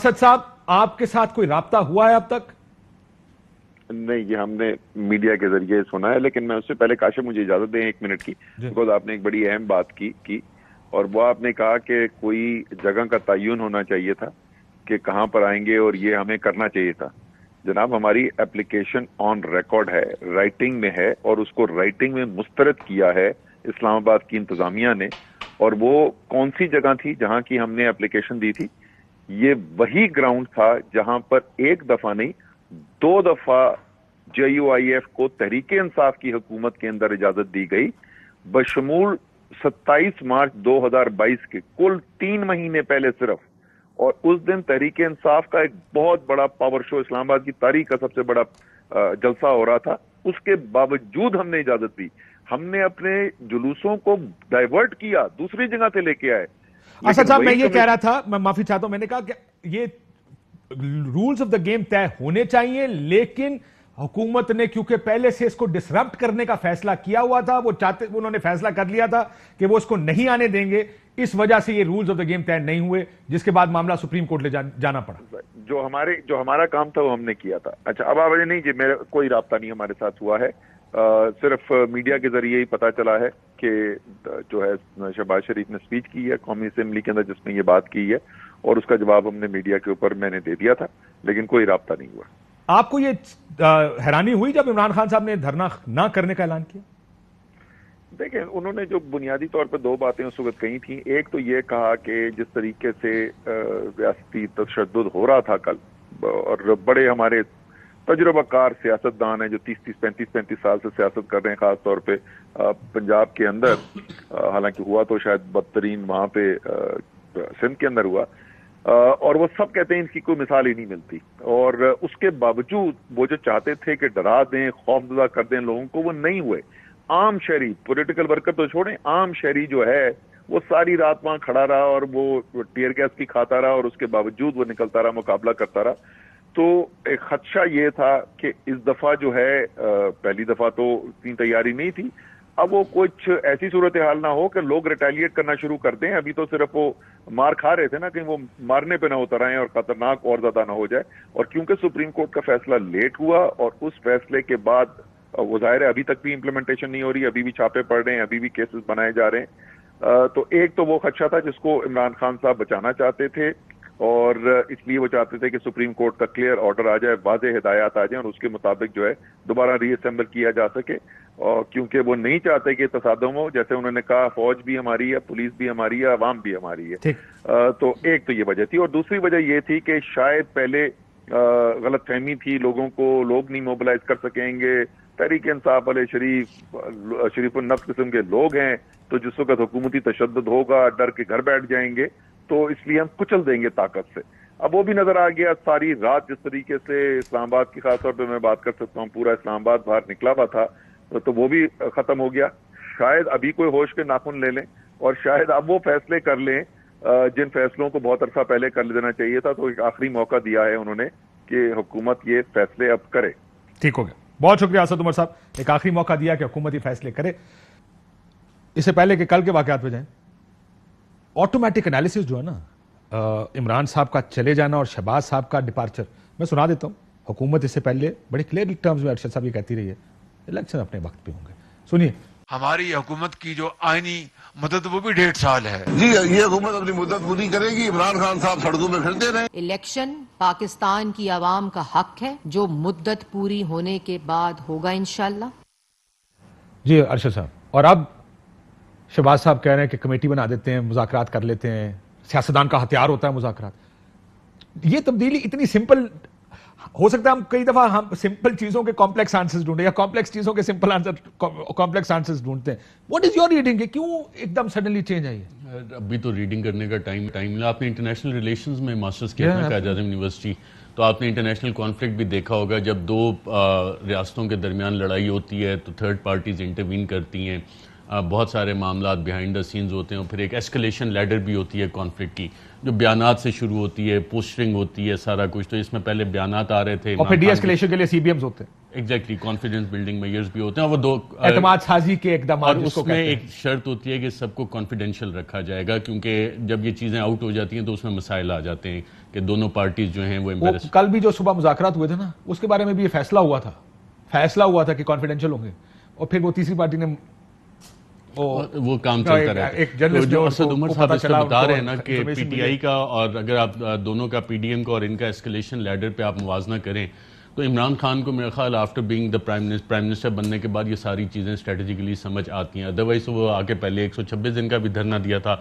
اسد صاحب آپ کے ساتھ کوئی رابطہ ہوا ہے اب تک؟ نہیں، یہ ہم نے میڈیا کے ذریعے سنا ہے، لیکن میں اس سے پہلے کاشف مجھے اجازت دیں 1 منٹ کی، بیکاز آپ نے ایک بڑی اہم بات کی اور وہ آپ نے کہا کہ کوئی جگہ کا تعین ہونا چاہیے تھا کہ کہاں پر آئیں گے اور یہ ہمیں کرنا چاہیے تھا. جناب ہماری اپلیکیشن آن ریکارڈ ہے، رائٹنگ میں ہے، اور اس کو رائٹنگ میں مسترد کیا ہے اسلام آباد کی انتظامیہ نے. اور وہ کون سی جگہ تھی جہاں کی ہم نے اپلیکیشن دی تھی؟ یہ وہی گراؤنڈ تھا جہاں پر 1 دفعہ نہیں 2 دفعہ JUIF کو تحریک انصاف کی حکومت کے اندر اجازت دی گئی، بشمول 27 مارچ 2022 کے کل 3 مہینے پہلے صرف. اور اس دن تحریک انصاف کا ایک بہت بڑا پاور شو، اسلام آباد کی تاریخ کا سب سے بڑا جلسہ ہو رہا تھا. اس کے باوجود ہم نے اجازت دی، ہم نے اپنے جلوسوں کو ڈائیورٹ کیا، دوسری جگہ سے لے کے آئے. اسد صاحب میں یہ کہہ رہا تھا، میں معافی چاہتا ہوں، میں نے کہا کہ یہ رولز آف دا گیم طے ہونے چاہیے، لیکن حکومت نے کیونکہ پہلے سے اس کو ڈسرپٹ کرنے کا فیصلہ کیا ہوا تھا، انہوں نے فیصلہ کر لیا تھا کہ وہ اس کو نہیں آنے دیں گے، اس وجہ سے یہ رولز آف دا گیم طے نہیں ہوئے، جس کے بعد معاملہ سپریم کورٹ لے جانا پڑا. جو ہمارا کام تھا وہ ہم نے کیا تھا. اچھا، اب آپ نہیں جی، میرا کوئی رابطہ نہیں ہمارے ساتھ ہوا ہے، صرف میڈیا کے ذریعے ہی پتا چلا ہے کہ جو ہے شہباز شریف نے سپیچ کی ہے قومی اسمبلی کے اندر جس میں یہ بات کی ہے، اور اس کا جواب ہم نے میڈیا کے اوپر میں نے دے دیا تھا، لیکن کوئی رابطہ نہیں ہوا. آپ کو یہ حیرانی ہوئی جب عمران خان صاحب نے دھرنا نہ کرنے کا اعلان کیا؟ دیکھیں، انہوں نے جو بنیادی طور پر 2 باتیں اس وقت کہی تھیں. ایک تو یہ کہا کہ جس طریقے سے ریاستی تشدد ہو رہا تھا کل، اور بڑے ہمارے تجربہ کار سیاستدان ہیں جو 35 سال سے سیاست کر رہے ہیں، خاص طور پہ پنجاب کے اندر، حالانکہ ہوا تو شاید بدترین وہاں پہ سندھ کے اندر ہوا، اور وہ سب کہتے ہیں ان کی کوئی مثال ہی نہیں ملتی. اور اس کے باوجود وہ جو چاہتے تھے کہ ڈرا دیں، خوف زدہ کر دیں لوگوں کو، وہ نہیں ہوئے. عام شہری، پولیٹیکل ورکر تو چھوڑیں، عام شہری جو ہے وہ ساری رات وہاں کھڑا رہا اور وہ ٹیئر گیس کی کھاتا رہا، اور اس کے باوجود وہ نکلتا رہا، مقابلہ کرتا رہا. تو ایک خدشہ یہ تھا کہ اس دفعہ جو ہے، پہلی دفعہ تو اتنی تیاری نہیں تھی، اب وہ کچھ ایسی صورتحال نہ ہو کہ لوگ ریٹیلیٹ کرنا شروع کر دیں. ابھی تو صرف وہ مار کھا رہے تھے نا، کہیں وہ مارنے پہ نہ اتر آئیں اور خطرناک اور زیادہ نہ ہو جائے. اور کیونکہ سپریم کورٹ کا فیصلہ لیٹ ہوا، اور اس فیصلے کے بعد وہ ظاہر ہے ابھی تک بھی امپلیمنٹیشن نہیں ہو رہی، ابھی بھی چھاپے پڑ رہے ہیں، ابھی بھی کیسز بنائے جا رہے ہیں. تو ایک تو وہ خدشہ تھا جس کو عمران خان صاحب بچانا چاہتے تھے، اور اس لیے وہ چاہتے تھے کہ سپریم کورٹ کا کلیئر آرڈر آ جائے، واضح ہدایات آ جائیں، اور اس کے مطابق جو ہے دوبارہ ری اسمبل کیا جا سکے. اور کیونکہ وہ نہیں چاہتے کہ تصادم ہو، جیسے انہوں نے کہا فوج بھی ہماری ہے، پولیس بھی ہماری ہے، عوام بھی ہماری ہے. تو ایک تو یہ وجہ تھی، اور دوسری وجہ یہ تھی کہ شاید پہلے غلط فہمی تھی لوگوں کو، لوگ نہیں موبلائز کر سکیں گے، تحریک انصاف والے شریف النفس قسم کے لوگ ہیں، تو جس وقت حکومتی تشدد ہوگا ڈر کے گھر بیٹھ جائیں گے، تو اس لیے ہم کچل دیں گے طاقت سے. اب وہ بھی نظر آ گیا، ساری رات جس طریقے سے اسلام آباد کی خاص طور پہ میں بات کر سکتا ہوں، پورا اسلام آباد باہر نکلا ہوا تھا، تو وہ بھی ختم ہو گیا. شاید ابھی کوئی ہوش کے ناخن لے لیں، اور شاید اب وہ فیصلے کر لیں جن فیصلوں کو بہت عرصہ پہلے کر دینا چاہیے تھا. تو ایک آخری موقع دیا ہے انہوں نے کہ حکومت یہ فیصلے اب کرے. ٹھیک ہو گیا، بہت شکریہ اسد عمر صاحب. ایک آخری موقع دیا کہ حکومت یہ فیصلے کرے. اس سے پہلے کہ کل کے واقعات پہ جائیں، آٹومیٹک انالیسس جو ہے نا، عمران صاحب کا چلے جانا اور شہباز صاحب کا ڈپارچر، میں سنا دیتا ہوں. حکومت اس سے پہلے بڑے کلیئر ٹرمز میں ارشد صاحب یہ کہتی رہی ہے الیکشن اپنے وقت پہ ہوں گے. سنیے، ہماری حکومت کی جو آئینی مدت وہ بھی 1.5 سال ہے. جی، یہ حکومت اپنی مدت پوری کرے گی، عمران خان صاحب سڑکوں پہ پھرتے رہے. الیکشن پاکستان کی عوام کا حق ہے جو مدت پوری ہونے کے بعد ہوگا انشاءاللہ. جی ارشد صاحب. اور اب شہباز صاحب کہہ رہے ہیں کہ کمیٹی بنا دیتے ہیں، مذاکرات کر لیتے ہیں، سیاستدان کا ہتھیار ہوتا ہے مذاکرات. یہ تبدیلی اتنی سمپل ہو سکتا ہے؟ ہم کئی دفعہ ہم سمپل چیزوں کے کمپلیکس آنسرز ڈھونڈیں، یا کمپلیکس چیزوں کے سمپل کمپلیکس آنسرز ڈھونڈتے ہیں. What is your reading? کیوں ایک دم سڈنلی چینج آئی ہے؟ ابھی تو ریڈنگ کرنے کا ٹائم آپ نے انٹرنیشنل ریلیشنز میں ماسٹرز کیا تھا قائد اعظم یونیورسٹی، تو آپ نے انٹرنیشنل کانفلکٹ بھی دیکھا ہوگا. جب 2 ریاستوں کے درمیان لڑائی ہوتی ہے تو تھرڈ پارٹیز انٹروین کرتی ہیں. بہت سارے معاملات بیہائنڈ دا سینز ہوتے ہیں، اور پھر ایک ایسکلیشن لیڈر بھی ہوتی ہے کانفلکٹ کی، جو بیانات سے شروع ہوتی ہے، پوسٹرنگ ہوتی ہے، سارا کچھ. تو اس میں پہلے بیانات آ رہے تھے، اور پھر ڈی ایسکلیشن کے لیے سی بی ایمز ہوتے ہیں. ایگزیکٹلی، کانفیڈنس بلڈنگ میئرز بھی ہوتے ہیں، اور وہ دو اعتماد سازی کے اقدامات، اور اس میں ایک شرط ہوتی ہے کہ سب کو کانفیڈینشیل رکھا جائے گا، کیونکہ جب یہ چیزیں آؤٹ ہو جاتی ہیں تو اس میں مسائل آ جاتے ہیں کہ دونوں پارٹیز جو ہیں وہ امبیرس. کل بھی جو صبح مذاکرات ہوئے تھے نا، اس کے بارے میں بھی یہ فیصلہ ہوا تھا کہ کانفیڈینشیل ہوں گے، اور پھر وہ تیسری پارٹی نے وہ کام چلتا رہتا ہے. جو اسد عمر صاحب اس کا بتا رہے ہیں نا کہ پی ٹی آئی کا، اور اگر آپ دونوں کا پی ڈی ایم کا اور ان کا ایسکلیشن لیڈر پہ آپ موازنہ کریں تو عمران خان کو میرا خیال after being the prime minister بننے کے بعد یہ ساری چیزیں اسٹریٹجیکلی سمجھ آتی ہیں. ادروائز وہ آگے پہلے 126 دن کا بھی دھرنا دیا تھا،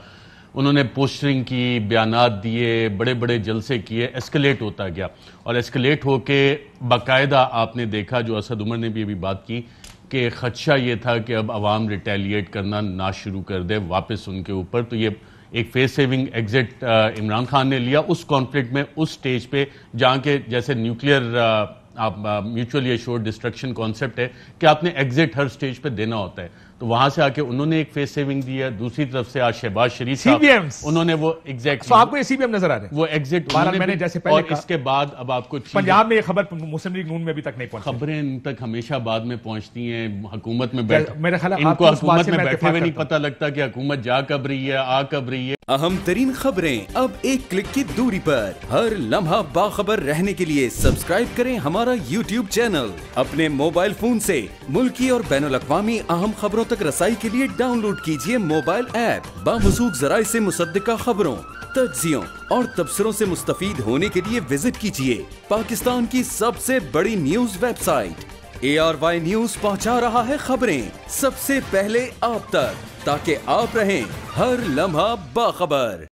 انہوں نے پوسٹرنگ کی، بیانات دیے، بڑے بڑے جلسے کیے، ایسکلیٹ ہوتا گیا، اور ایسکلیٹ ہو کے باقاعدہ آپ نے دیکھا، جو اسد عمر نے بھی ابھی بات کی، کہ خدشہ یہ تھا کہ اب عوام ریٹیلیٹ کرنا نہ شروع کر دے واپس ان کے اوپر. تو یہ ایک face saving exit Imran Khan نے لیا اس کانفلکٹ میں، اس سٹیج پہ جہاں کے جیسے نیوکلیئر آپ میوچولی ایشورڈ ڈسٹرکشن کانسیپٹ ہے کہ آپ نے ایگزٹ ہر سٹیج پہ دینا ہوتا ہے. تو وہاں سے آ کے انہوں نے ایک فیس سیونگ دی ہے. دوسری طرف سے آج شہباز شریف صاحب انہوں نے وہ ایگزیکٹ، آپ کو یہ سی بی ایم نظر آ رہے ہیں وہ ایگزٹ، میں نے جیسے پہلے اور اس کے بعد اب آپ کو پنجاب میں یہ خبر مسلم لیگ نون میں ابھی تک نہیں پہنچی. خبریں ان تک ہمیشہ بعد میں پہنچتی ہیں، حکومت میں میرے خیال ان کو حکومت میں بیٹھے ہوئے نہیں پتہ لگتا کہ حکومت جا کب رہی ہے، آ کب رہی ہے. اہم ترین خبریں اب ایک کلک کی دوری پر، ہر لمحہ باخبر رہنے کے لیے سبسکرائب کریں ہمارا یوٹیوب چینل. اپنے موبائل فون سے ملکی اور بین الاقوامی اہم خبروں تک رسائی کے لیے ڈاؤن لوڈ کیجیے موبائل ایپ. باموثوق ذرائع سے مصدقہ خبروں، تجزیوں اور تبصروں سے مستفید ہونے کے لیے وزٹ کیجیے پاکستان کی سب سے بڑی news website. ARY news پہنچا رہا ہے خبریں سب سے پہلے آپ تک، تاکہ آپ رہیں ہر لمحہ باخبر.